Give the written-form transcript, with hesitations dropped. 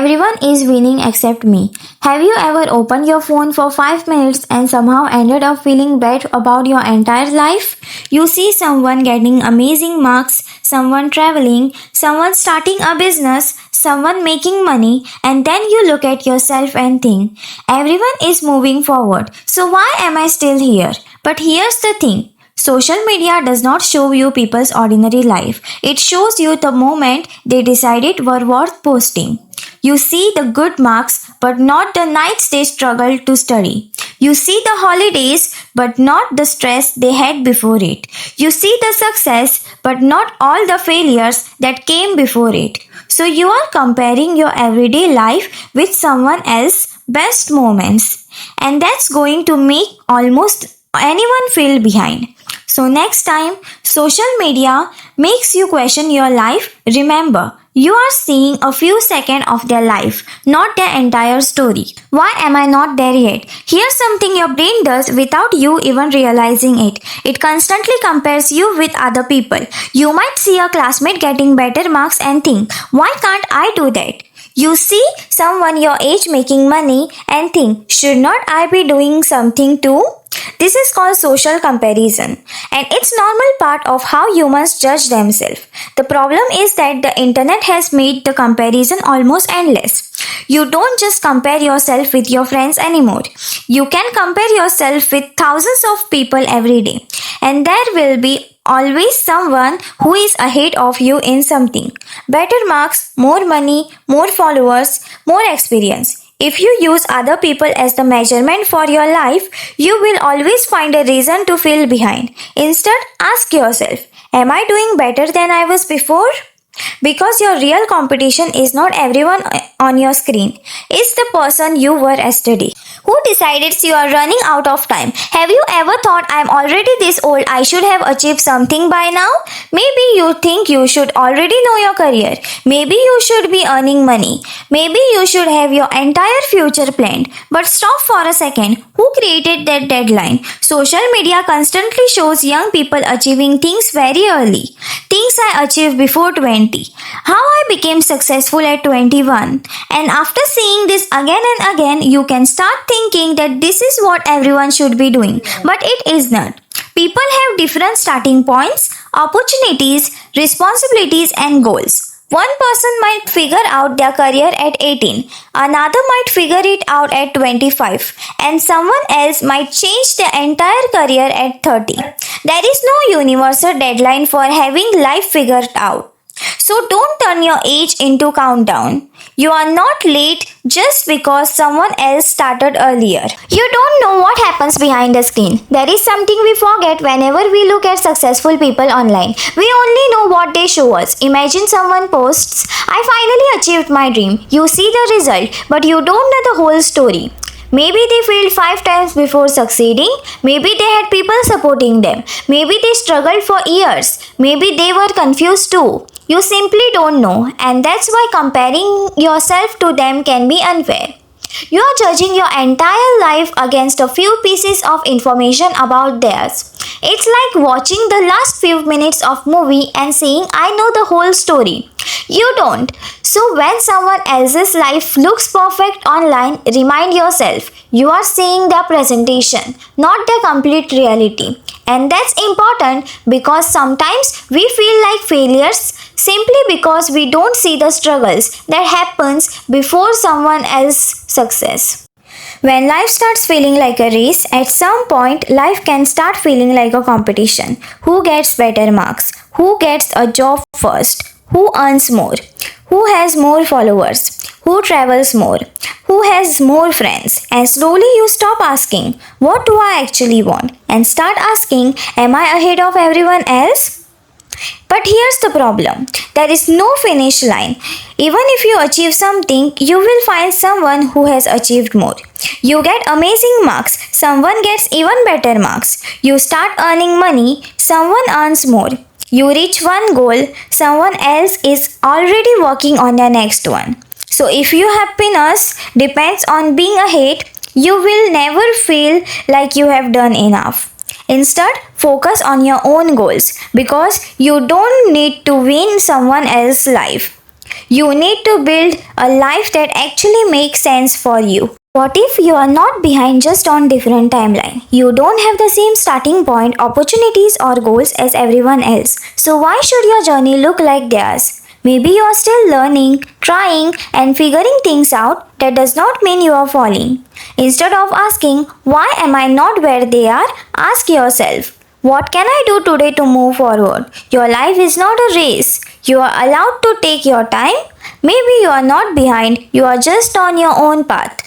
Everyone is winning except me. Have you ever opened your phone for 5 minutes and somehow ended up feeling bad about your entire life? You see someone getting amazing marks, someone traveling, someone starting a business, someone making money, and then you look at yourself and think, everyone is moving forward, so why am I still here? But here's the thing. Social media does not show you people's ordinary life. It shows you the moment they decided were worth posting. You see the good marks, but not the nights they struggled to study. You see the holidays, but not the stress they had before it. You see the success, but not all the failures that came before it. So you are comparing your everyday life with someone else's best moments. And that's going to make almost anyone feel behind. So next time social media makes you question your life, remember, you are seeing a few seconds of their life, not their entire story. Why am I not there yet? Here's something your brain does without you even realizing it. It constantly compares you with other people. You might see a classmate getting better marks and think, why can't I do that? You see someone your age making money and think, should not I be doing something too? This is called social comparison, and it's normal part of how humans judge themselves. The problem is that the internet has made the comparison almost endless. You don't just compare yourself with your friends anymore. You can compare yourself with thousands of people every day, and there will be always someone who is ahead of you in something. Better marks, more money, more followers, more experience. If you use other people as the measurement for your life, you will always find a reason to feel behind. Instead, ask yourself, am I doing better than I was before? Because your real competition is not everyone on your screen. It's the person you were yesterday. Who decides you are running out of time? Have you ever thought I'm already this old, I should have achieved something by now? Maybe you think you should already know your career. Maybe you should be earning money. Maybe you should have your entire future planned. But stop for a second. Who created that deadline? Social media constantly shows young people achieving things very early. Things I achieved before 20. How I became successful at 21. And after seeing this again and again, you can start thinking that this is what everyone should be doing. But it is not. People have different starting points, opportunities, responsibilities, and goals. One person might figure out their career at 18, another might figure it out at 25, and someone else might change their entire career at 30. There is no universal deadline for having life figured out. So don't turn your age into countdown. You are not late just because someone else started earlier. You don't know what happens behind the screen. There is something we forget whenever we look at successful people online. We only know what they show us. Imagine someone posts, I finally achieved my dream. You see the result, but you don't know the whole story. Maybe they failed 5 times before succeeding. Maybe they had people supporting them. Maybe they struggled for years. Maybe they were confused too. You simply don't know, and that's why comparing yourself to them can be unfair. You are judging your entire life against a few pieces of information about theirs. It's like watching the last few minutes of movie and saying, I know the whole story. You don't. So when someone else's life looks perfect online, remind yourself, you are seeing their presentation, not their complete reality. And that's important because sometimes we feel like failures simply because we don't see the struggles that happens before someone else's success. When life starts feeling like a race, at some point life can start feeling like a competition. Who gets better marks? Who gets a job first? Who earns more? Who has more followers? Who travels more? Who has more friends? And slowly you stop asking, what do I actually want? And start asking, am I ahead of everyone else? But here's the problem. There is no finish line. Even if you achieve something, you will find someone who has achieved more. You get amazing marks, someone gets even better marks. You start earning money, someone earns more. You reach one goal, someone else is already working on their next one. So if your happiness depends on being ahead, you will never feel like you have done enough. Instead, focus on your own goals because you don't need to win someone else's life. You need to build a life that actually makes sense for you. What if you are not behind, just on different timeline? You don't have the same starting point, opportunities or goals as everyone else. So why should your journey look like theirs? Maybe you are still learning, trying and figuring things out. That does not mean you are falling. Instead of asking, why am I not where they are? Ask yourself, what can I do today to move forward? Your life is not a race. You are allowed to take your time. Maybe you are not behind, you are just on your own path.